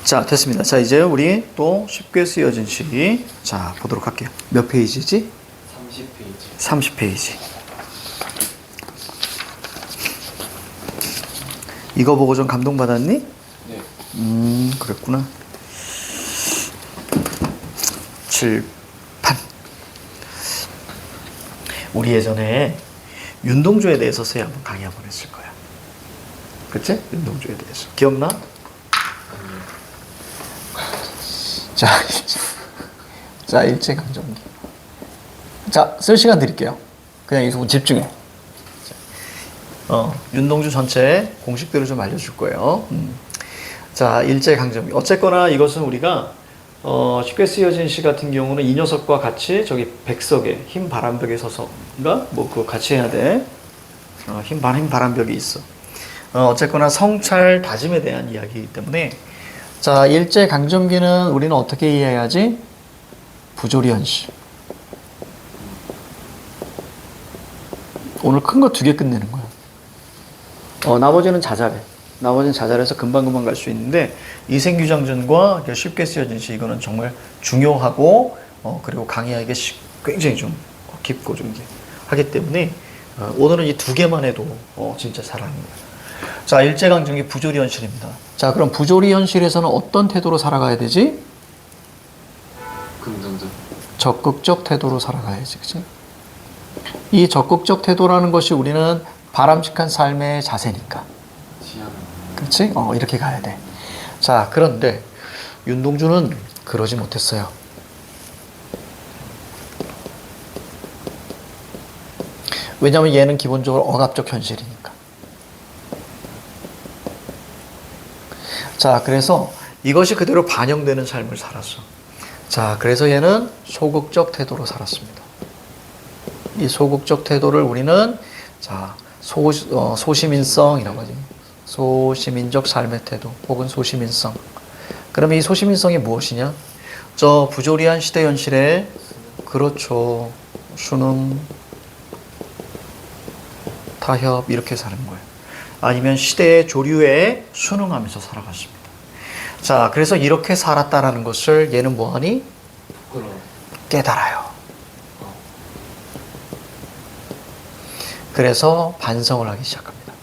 자, 됐습니다. 자, 이제 우리 또 쉽게 쓰여진 시. 자, 보도록 할게요. 몇 페이지지? 30페이지. 30페이지. 이거 보고 좀 감동받았니? 네. 그랬구나. 칠판. 우리 예전에 윤동주에 대해서 쌤 한번 강의 한번 했을 거야. 그치? 윤동주에 대해서. 기억나? 자, 일제강점기. 자, 쓸 시간 드릴게요. 그냥 이 부분 집중해. 윤동주 전체 공식대로 좀 알려줄 거예요. 자, 일제강점기. 어쨌거나 이것은 우리가 쉽게 쓰여진 시 같은 경우는 이 녀석과 같이 저기 백석에 흰 바람벽에 서서인가 뭐 그거 같이 해야 돼. 흰 바람벽이 있어. 어쨌거나 성찰 다짐에 대한 이야기이기 때문에 자, 일제강점기는 우리는 어떻게 이해해야지? 부조리현실. 오늘 큰 거 2개 끝내는 거야. 나머지는 자잘해. 나머지는 자잘해서 금방금방 갈 수 있는데 이생규장전과 쉽게 쓰여진 시 이거는 정말 중요하고 그리고 강의하기가 굉장히 좀 깊고 좀 이제 하기 때문에 오늘은 이 2개만 해도 진짜 잘하는 거야. 자, 일제강점기 부조리현실입니다. 자, 그럼 부조리현실에서는 어떤 태도로 살아가야 되지? 긍정적. 적극적 태도로 살아가야지, 그치? 이 적극적 태도라는 것이 우리는 바람직한 삶의 자세니까. 시야는. 그렇지? 이렇게 가야 돼. 자, 그런데 윤동주는 그러지 못했어요. 왜냐하면 얘는 기본적으로 억압적 현실이니까. 자, 그래서 이것이 그대로 반영되는 삶을 살았어. 자, 그래서 얘는 소극적 태도로 살았습니다. 이 소극적 태도를 우리는 자, 소시민성이라고 하지. 소시민적 삶의 태도 혹은 소시민성. 그러면 이 소시민성이 무엇이냐? 저 부조리한 시대 현실에 그렇죠. 수능, 타협 이렇게 사는 거예요. 아니면 시대의 조류에 순응하면서 살아갔습니다. 자, 그래서 이렇게 살았다라는 것을 얘는 뭐하니? 깨달아요. 그래서 반성을 하기 시작합니다.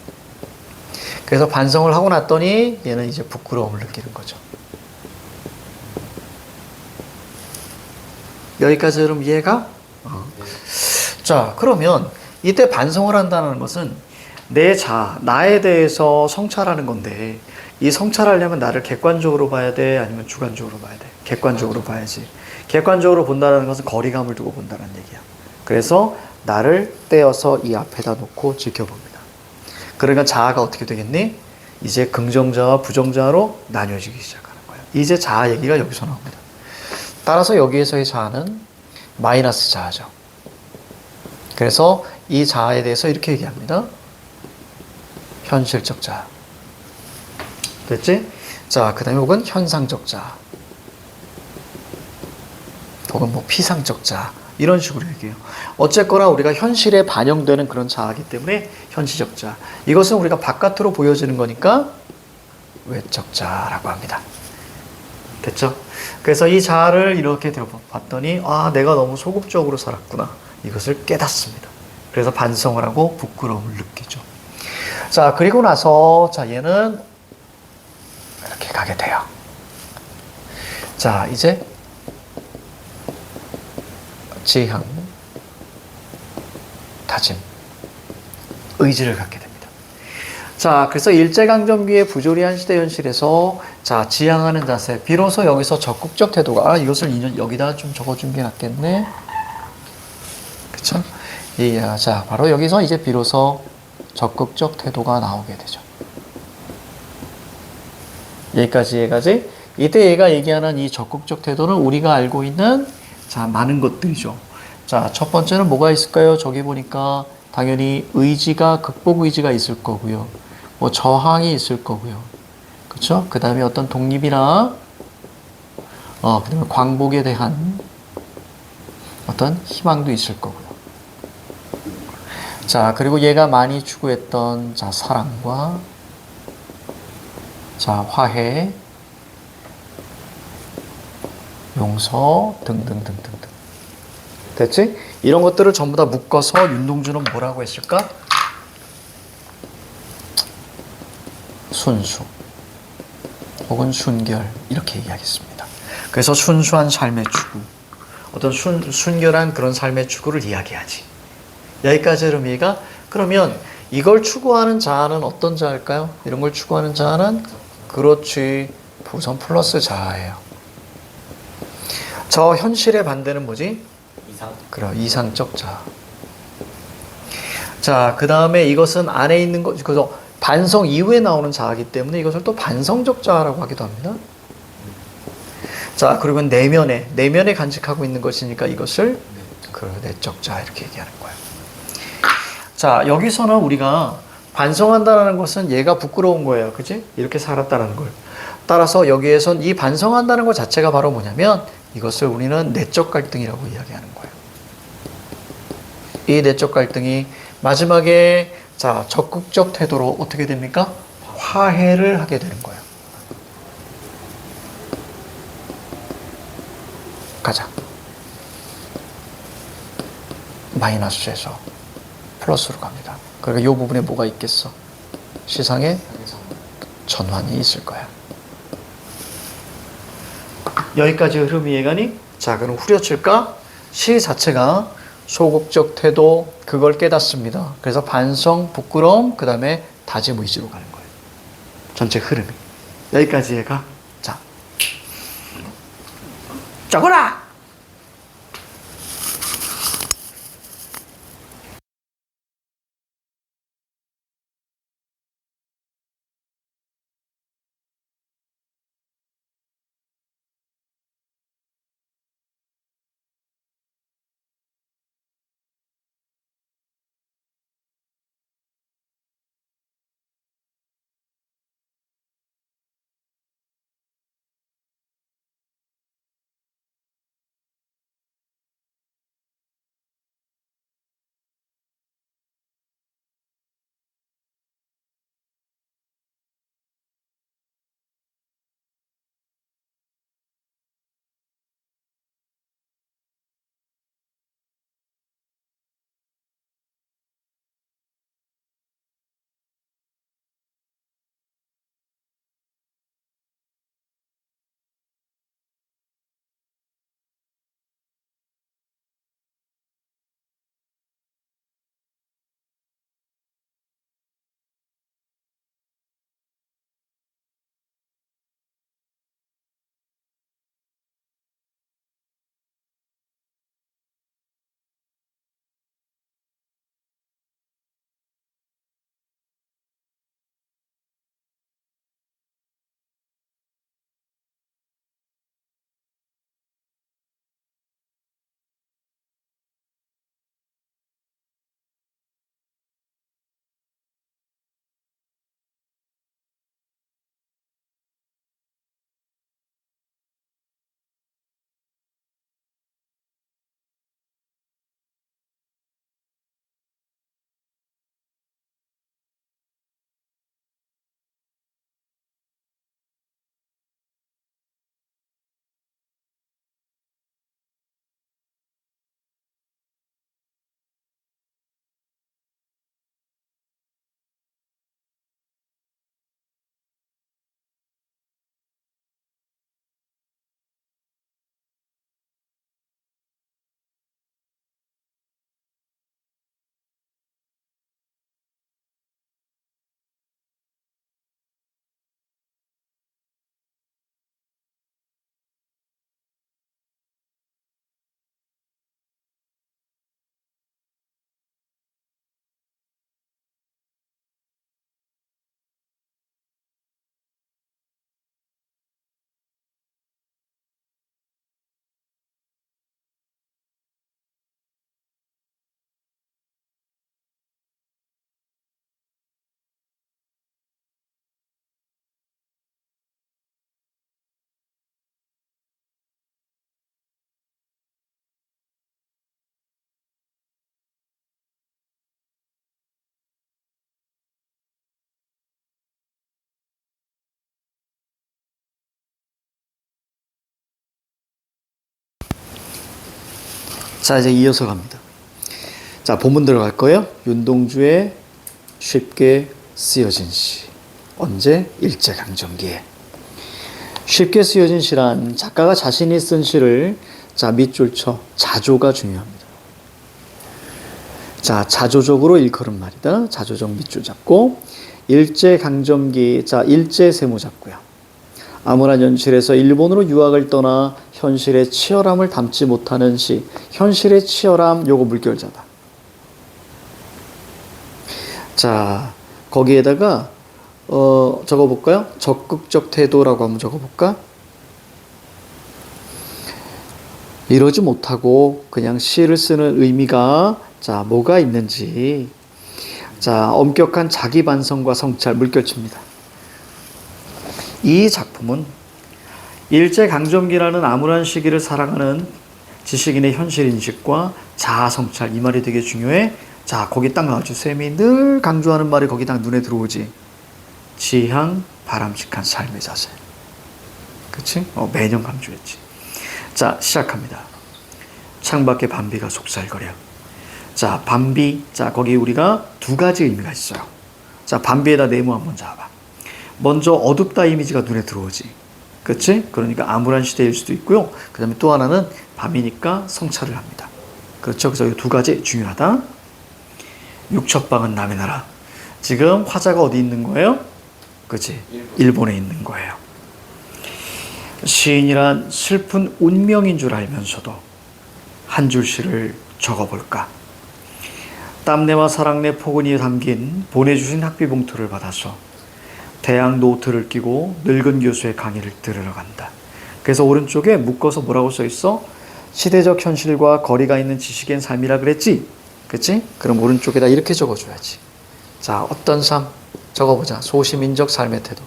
그래서 반성을 하고 났더니 얘는 이제 부끄러움을 느끼는 거죠. 여기까지 여러분 이해가? 자, 그러면 이때 반성을 한다는 것은 나에 대해서 성찰하는 건데 이 성찰하려면 나를 객관적으로 봐야 돼? 아니면 주관적으로 봐야 돼? 객관적으로 봐야지. 객관적으로 본다는 것은 거리감을 두고 본다는 얘기야. 그래서 나를 떼어서 이 앞에다 놓고 지켜봅니다. 그러니까 자아가 어떻게 되겠니? 이제 긍정자와 부정자로 나뉘어지기 시작하는 거야. 이제 자아 얘기가 여기서 나옵니다. 따라서 여기에서의 자아는 마이너스 자아죠. 그래서 이 자아에 대해서 이렇게 얘기합니다. 현실적 자아. 됐지? 자, 그 다음에 혹은 현상적 자아. 혹은 뭐 피상적 자아. 이런 식으로 얘기해요. 어쨌거나 우리가 현실에 반영되는 그런 자아이기 때문에 현시적 자아. 이것은 우리가 바깥으로 보여지는 거니까 외적 자아라고 합니다. 됐죠? 그래서 이 자아를 이렇게 들어봤더니 내가 너무 소극적으로 살았구나. 이것을 깨닫습니다. 그래서 반성을 하고 부끄러움을 느끼죠. 자, 그리고 나서 자, 얘는 이렇게 가게 돼요. 자, 이제 지향, 다짐, 의지를 갖게 됩니다. 자, 그래서 일제강점기의 부조리한 시대 현실에서 자, 지향하는 자세. 비로소 여기서 적극적 태도가 이것을 여기다 좀 적어준 게 낫겠네. 그쵸? 자, 바로 여기서 이제 비로소 적극적 태도가 나오게 되죠. 여기까지. 이때 얘가 얘기하는 이 적극적 태도는 우리가 알고 있는 자, 많은 것들이죠. 자, 첫 번째는 뭐가 있을까요? 저기 보니까 당연히 극복 의지가 있을 거고요. 뭐 저항이 있을 거고요. 그렇죠? 그 다음에 어떤 독립이나 그 다음에 광복에 대한 어떤 희망도 있을 거고요. 자, 그리고 얘가 많이 추구했던 자, 사랑과 자, 화해, 용서 등등등등등. 됐지? 이런 것들을 전부 다 묶어서 윤동주는 뭐라고 했을까? 순수 혹은 순결 이렇게 얘기하겠습니다. 그래서 순수한 삶의 추구, 어떤 순결한 그런 삶의 추구를 이야기하지. 여기까지 의미가. 그러면 이걸 추구하는 자아는 어떤 자일까요? 이런 걸 추구하는 자아는 그렇지, 부선 플러스 자아예요. 저 현실의 반대는 뭐지? 이상. 그래, 이상적 자아. 자, 그 다음에 이것은 안에 있는 것, 그래서 반성 이후에 나오는 자아이기 때문에 이것을 또 반성적 자아라고 하기도 합니다. 자, 그리고 내면에 간직하고 있는 것이니까 이것을 그 내적 자아 이렇게 얘기하는 거예요. 자, 여기서는 우리가 반성한다는 것은 얘가 부끄러운 거예요. 그치? 이렇게 살았다는 걸. 따라서 여기에선 이 반성한다는 것 자체가 바로 뭐냐면 이것을 우리는 내적 갈등이라고 이야기하는 거예요. 이 내적 갈등이 마지막에 자, 적극적 태도로 어떻게 됩니까? 화해를 하게 되는 거예요. 가자. 마이너스에서 플러스로 갑니다. 그러니까 이 부분에 뭐가 있겠어? 시상에 전환이 있을 거야. 여기까지 흐름이 이해가니? 자, 그럼 후려칠까? 시 자체가 소극적 태도, 그걸 깨닫습니다. 그래서 반성, 부끄러움, 그 다음에 다짐, 의지로 가는 거예요. 전체 흐름이. 여기까지 이해가? 자, 적어라! 자, 이제 이어서 갑니다. 자, 본문 들어갈 거예요. 윤동주의 쉽게 쓰여진 시. 언제? 일제강점기에. 쉽게 쓰여진 시란 작가가 자신이 쓴 시를 자, 밑줄 쳐. 자조가 중요합니다. 자, 자조적으로 일컬은 말이다. 자조적 밑줄 잡고 일제강점기. 자, 일제 세모 잡고요. 암울한 현실에서 일본으로 유학을 떠나 현실의 치열함을 담지 못하는 시. 현실의 치열함, 요거 물결자다. 자, 거기에다가 적어볼까요? 적극적 태도라고 한번 적어볼까? 이러지 못하고 그냥 시를 쓰는 의미가 자, 뭐가 있는지. 자, 엄격한 자기 반성과 성찰, 물결칩니다. 이 작품은 일제강점기라는 암울한 시기를 살아가는 지식인의 현실인식과 자아성찰, 이 말이 되게 중요해. 자, 거기 딱 나오죠. 쌤이 늘 강조하는 말이 거기 딱 눈에 들어오지. 지향, 바람직한 삶의 자세. 그치? 매년 강조했지. 자, 시작합니다. 창밖에 밤비가 속살거려. 자, 밤비. 자, 거기 우리가 두 가지 의미가 있어요. 자, 밤비에다 네모 한번 잡아. 먼저 어둡다 이미지가 눈에 들어오지. 그치? 그러니까 암울한 시대일 수도 있고요. 그 다음에 또 하나는 밤이니까 성찰을 합니다. 그렇죠? 그래서 이 두 가지 중요하다. 육첩방은 남의 나라. 지금 화자가 어디 있는 거예요? 그치? 일본에 있는 거예요. 시인이란 슬픈 운명인 줄 알면서도 한 줄 시를 적어볼까? 땀내와 사랑내 포근히 담긴 보내주신 학비 봉투를 받아서 대학 노트를 끼고 늙은 교수의 강의를 들으러 간다. 그래서 오른쪽에 묶어서 뭐라고 써있어? 시대적 현실과 거리가 있는 지식인 삶이라 그랬지? 그치? 그럼 오른쪽에다 이렇게 적어줘야지. 자, 어떤 삶? 적어보자. 소시민적 삶의 태도.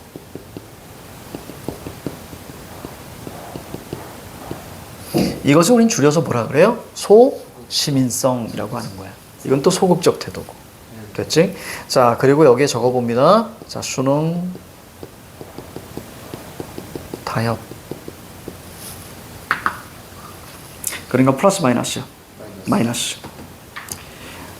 이것을 우린 줄여서 뭐라 그래요? 소시민성이라고 하는 거야. 이건 또 소극적 태도고. 됐지? 자, 그리고 여기에 적어봅니다. 자, 수능, 타협. 그러니까 플러스 마이너스요. 마이너스.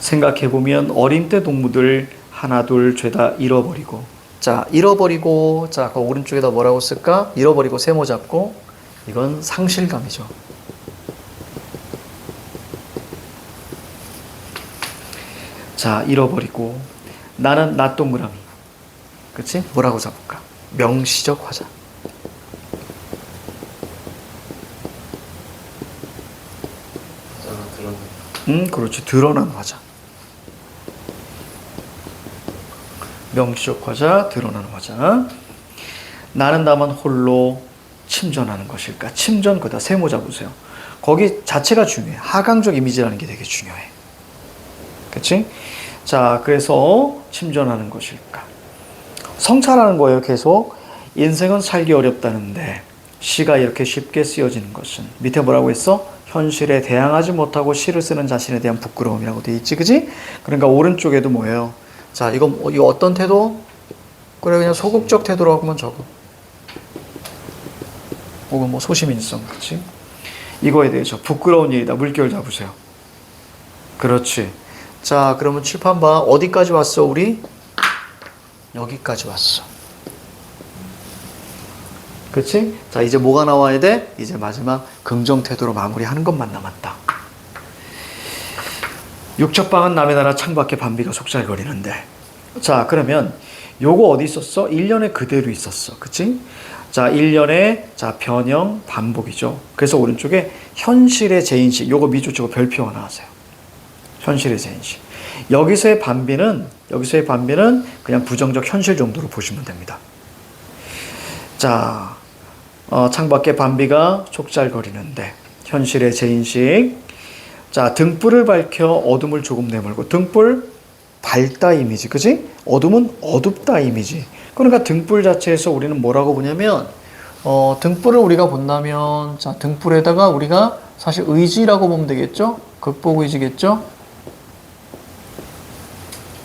생각해보면 어린 때 동무들 하나 둘 죄다 잃어버리고. 자, 잃어버리고. 자, 그 오른쪽에다 뭐라고 쓸까? 잃어버리고 세모 잡고. 이건 상실감이죠. 자, 잃어버리고. 나는 나 동그라미. 그치? 뭐라고 잡을까? 명시적 화자. 화자가 드러난다. 그렇지. 드러난 화자. 명시적 화자, 드러나는 화자. 나는 다만 홀로 침전하는 것일까? 침전, 거기다 세모 잡으세요. 거기 자체가 중요해. 하강적 이미지라는 게 되게 중요해. 그치? 자, 그래서 침전하는 것일까? 성찰하는 거예요, 계속. 인생은 살기 어렵다는데 시가 이렇게 쉽게 쓰여지는 것은 밑에 뭐라고 했어? 현실에 대항하지 못하고 시를 쓰는 자신에 대한 부끄러움이라고 돼 있지, 그지? 그러니까 오른쪽에도 뭐예요? 자, 이거 어떤 태도? 그래, 그냥 소극적 태도라고 하면 적어. 혹은 뭐 소시민성, 그치? 이거에 대해서 부끄러운 일이다. 물결 잡으세요. 그렇지. 자, 그러면 칠판 봐. 어디까지 왔어, 우리? 여기까지 왔어. 그치? 자, 이제 뭐가 나와야 돼? 이제 마지막 긍정 태도로 마무리하는 것만 남았다. 육첩방은 남의 나라 창밖에 밤비가 속살거리는데. 자, 그러면 요거 어디 있었어? 1년에 그대로 있었어. 그치? 자, 1년에 자, 변형, 반복이죠. 그래서 오른쪽에 현실의 재인식. 요거 밑줄 치고 별표 하나 하세요. 현실의 재인식. 여기서의 반비는 그냥 부정적 현실 정도로 보시면 됩니다. 자, 창밖에 밤비가 속살거리는데 현실의 재인식. 자, 등불을 밝혀 어둠을 조금 내몰고. 등불 밝다 이미지, 그지? 어둠은 어둡다 이미지. 그러니까 등불 자체에서 우리는 뭐라고 보냐면 등불을 우리가 본다면 자, 등불에다가 우리가 사실 의지라고 보면 되겠죠? 극복 의지겠죠?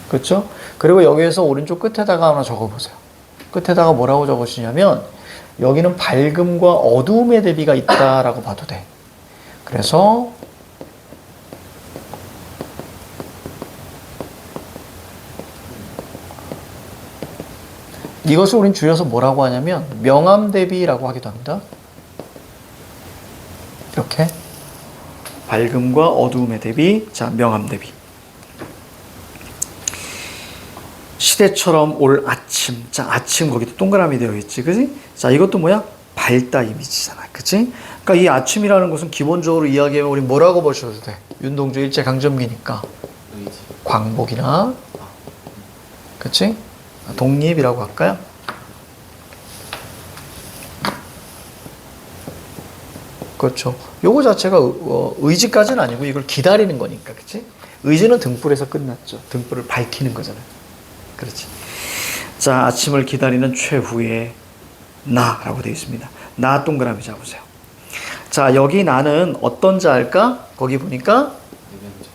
그렇죠? 그리고 여기에서 오른쪽 끝에다가 하나 적어보세요. 끝에다가 뭐라고 적으시냐면 여기는 밝음과 어두움의 대비가 있다라고 봐도 돼. 그래서 이것을 우린 줄여서 뭐라고 하냐면 명암 대비라고 하기도 합니다. 이렇게 밝음과 어두움의 대비, 자 명암 대비. 시대처럼 올 아침, 자 아침 거기도 동그라미 되어 있지, 그지? 자 이것도 뭐야? 밝다 이미지잖아, 그치? 그러니까 이 아침이라는 것은 기본적으로 이야기하면 우리 뭐라고 보셔도 돼. 윤동주 일제 강점기니까 의지. 광복이나, 그치? 독립이라고 할까요? 그렇죠. 요거 자체가 의지까지는 아니고 이걸 기다리는 거니까, 그치? 의지는 등불에서 끝났죠. 등불을 밝히는 거잖아요. 그렇지. 자, 아침을 기다리는 최후의 나라고 되어 있습니다. 나 동그라미 잡으세요. 자, 여기 나는 어떤 자일까? 거기 보니까 내면적.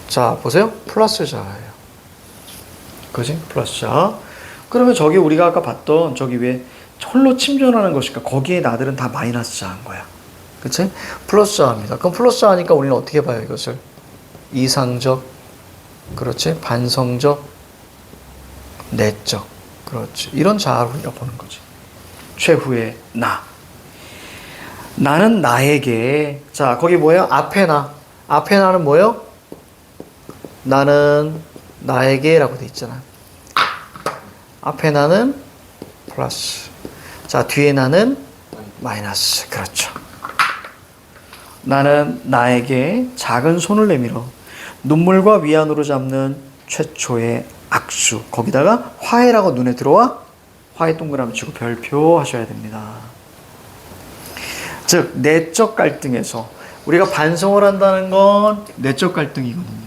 자, 보세요. 플러스 자예요. 그지? 플러스 자. 그러면 저기 우리가 아까 봤던 저기 왜 홀로 침전하는 것일까? 거기에 나들은 다 마이너스 자인 거야. 그치? 플러스 자입니다. 그럼 플러스 자니까 우리는 어떻게 봐요, 이것을? 이상적, 그렇지? 반성적, 내적, 그렇지. 이런 자아로 우리가 보는 거지. 최후의 나. 나는 나에게, 자, 거기 뭐예요? 앞에 나. 앞에 나는 뭐예요? 나는 나에게라고 돼 있잖아. 앞에 나는 플러스. 자, 뒤에 나는 마이너스. 그렇죠. 나는 나에게 작은 손을 내밀어 눈물과 위안으로 잡는 최초의 악수. 거기다가 화해라고 눈에 들어와 화해 동그라미 치고 별표 하셔야 됩니다. 즉 내적 갈등에서 우리가 반성을 한다는 건 내적 갈등이거든요.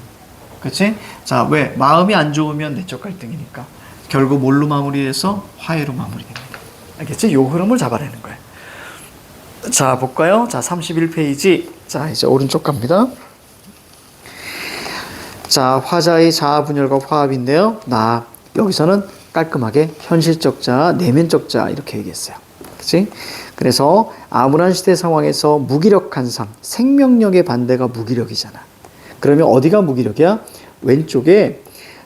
그렇지? 자, 왜? 마음이 안 좋으면 내적 갈등이니까 결국 뭘로 마무리해서 화해로 마무리됩니다. 알겠지? 요 흐름을 잡아내는 거예요. 자, 볼까요? 자, 31페이지. 자, 이제 오른쪽 갑니다. 자, 화자의 자아 분열과 화합인데요. 나, 여기서는 깔끔하게 현실적 자, 내면적 자 이렇게 얘기했어요. 그치? 그래서 암울한 시대 상황에서 무기력한 삶, 생명력의 반대가 무기력이잖아. 그러면 어디가 무기력이야? 왼쪽에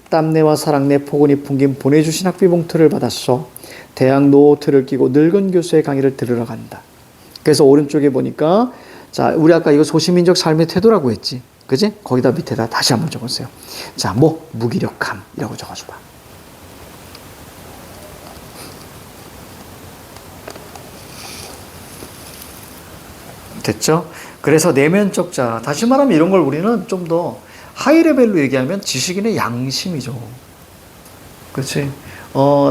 땀내와 사랑내 포근히 풍긴 보내주신 학비 봉투를 받았어. 대학 노트를 끼고 늙은 교수의 강의를 들으러 간다. 그래서 오른쪽에 보니까 자, 우리 아까 이거 소시민적 삶의 태도라고 했지. 그지? 거기다 밑에다 다시 한번 적었어요. 자, 뭐 무기력함이라고 적어줘봐. 됐죠? 그래서 내면적 자, 다시 말하면 이런 걸 우리는 좀 더 하이 레벨로 얘기하면 지식인의 양심이죠. 그렇지?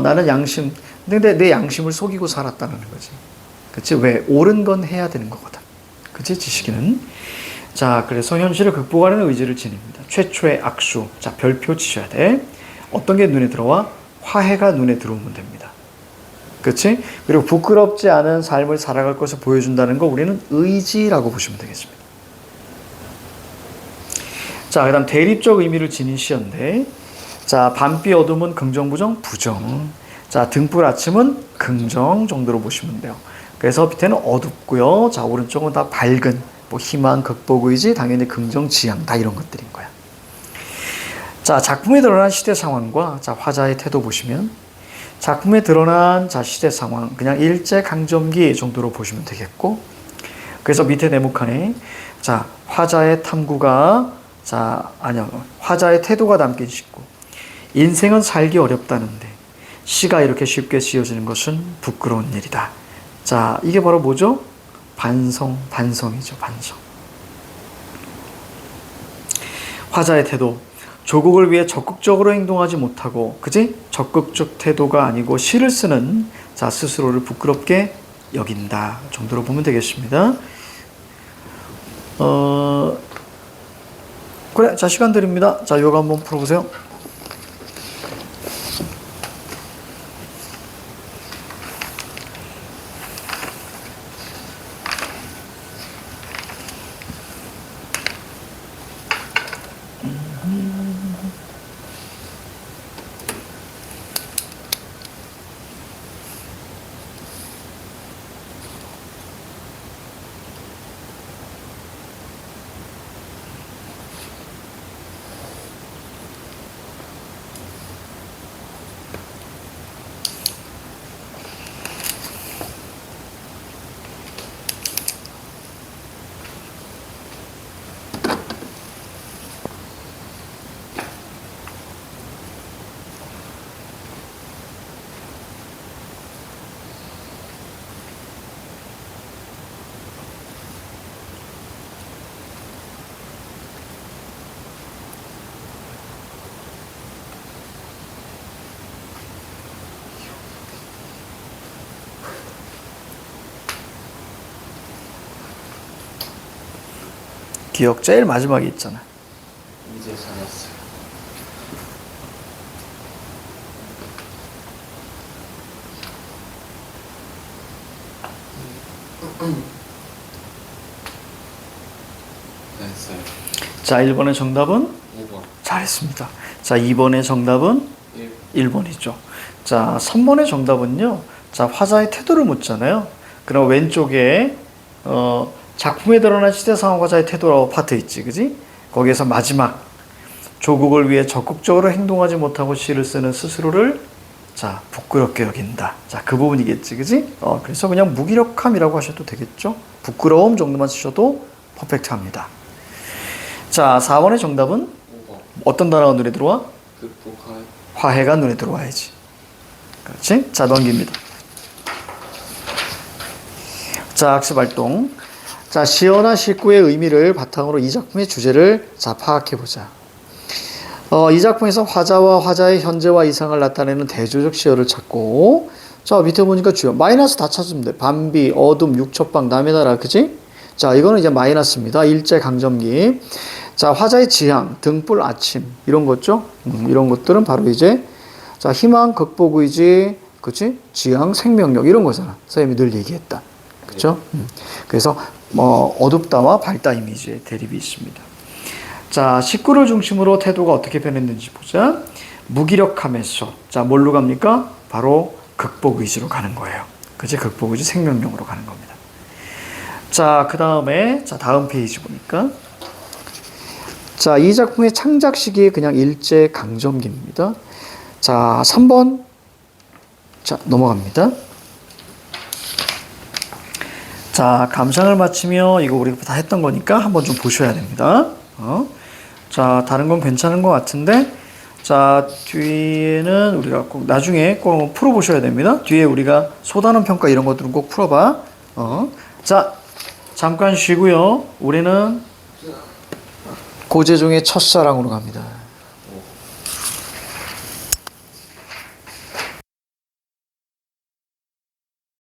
나는 양심, 근데 내 양심을 속이고 살았다는 거지. 그렇지? 왜? 옳은 건 해야 되는 거거든. 그렇지? 지식인은. 자, 그래서 현실을 극복하는 의지를 지닙니다. 최초의 악수. 자, 별표 치셔야 돼. 어떤 게 눈에 들어와? 화해가 눈에 들어오면 됩니다. 그렇지? 그리고 부끄럽지 않은 삶을 살아갈 것을 보여준다는 거 우리는 의지라고 보시면 되겠습니다. 자, 그 다음 대립적 의미를 지닌 시인데, 자, 밤비 어둠은 긍정, 부정, 부정. 자, 등불 아침은 긍정 정도로 보시면 돼요. 그래서 밑에는 어둡고요. 자, 오른쪽은 다 밝은, 뭐 희망, 극복 의지, 당연히 긍정, 지향, 다 이런 것들인 거야. 자, 작품에 드러난 시대 상황과 자, 화자의 태도 보시면 작품에 드러난 자, 시대 상황, 그냥 일제 강점기 정도로 보시면 되겠고, 그래서 밑에 네모칸에 자, 화자의 탐구가 자, 아니요, 화자의 태도가 담긴 시고, 인생은 살기 어렵다는데 시가 이렇게 쉽게 씌워지는 것은 부끄러운 일이다. 자, 이게 바로 뭐죠? 반성이죠, 반성. 화자의 태도. 조국을 위해 적극적으로 행동하지 못하고, 그지? 적극적 태도가 아니고 시를 쓰는 자, 스스로를 부끄럽게 여긴다 정도로 보면 되겠습니다. 그래, 자, 시간 드립니다. 자, 요거 한번 풀어보세요. 기억 제일 마지막에 있잖아. 이제 잡았어요. 됐어요. 자, 1번의 정답은 5번. 잘했습니다. 자, 2번의 정답은 1번이죠. 자, 3번의 정답은요. 자, 화자의 태도를 묻잖아요. 그럼 왼쪽에 작품에 드러난 시대 상황 화자의 태도라고 파트 있지, 그지? 거기에서 마지막 조국을 위해 적극적으로 행동하지 못하고 시를 쓰는 스스로를 자, 부끄럽게 여긴다. 자, 그 부분이겠지, 그지? 그래서 그냥 무기력함이라고 하셔도 되겠죠. 부끄러움 정도만 쓰셔도 퍼펙트합니다. 자, 4번의 정답은 5번. 어떤 단어가 눈에 들어와? 극복할. 화해가 눈에 들어와야지. 그렇지? 자, 넘깁니다. 자, 학습 활동. 자, 시어나 실구의 의미를 바탕으로 이 작품의 주제를 자, 파악해 보자. 이 작품에서 화자와 화자의 현재와 이상을 나타내는 대조적 시어를 찾고, 자, 밑에 보니까 주요 마이너스 다 찾으면 돼. 밤비, 어둠, 육첩방, 남의 나라, 그지? 자, 이거는 이제 마이너스입니다. 일제 강점기. 자, 화자의 지향, 등불, 아침 이런 거죠. 이런 것들은 바로 이제 자, 희망, 극복 의지, 그치? 지향, 생명력 이런 거잖아. 선생님이 늘 얘기했다. 그렇죠? 그래서 어둡다와 밝다 이미지의 대립이 있습니다. 자, 식구를 중심으로 태도가 어떻게 변했는지 보자. 무기력함에서 자, 뭘로 갑니까? 바로 극복 의지로 가는 거예요. 그치? 극복 의지, 생명력으로 가는 겁니다. 자, 그 다음에 자, 다음 페이지 보니까 자, 이 작품의 창작 시기 그냥 일제 강점기입니다. 자, 3번. 자, 넘어갑니다. 자, 감상을 마치며 이거 우리가 다 했던 거니까 한번 좀 보셔야 됩니다. 자, 다른 건 괜찮은 것 같은데 자, 뒤에는 우리가 꼭 나중에 꼭 풀어보셔야 됩니다. 뒤에 우리가 소단원 평가 이런 것들은 꼭 풀어봐. 자, 잠깐 쉬고요. 우리는 고재종의 첫사랑으로 갑니다.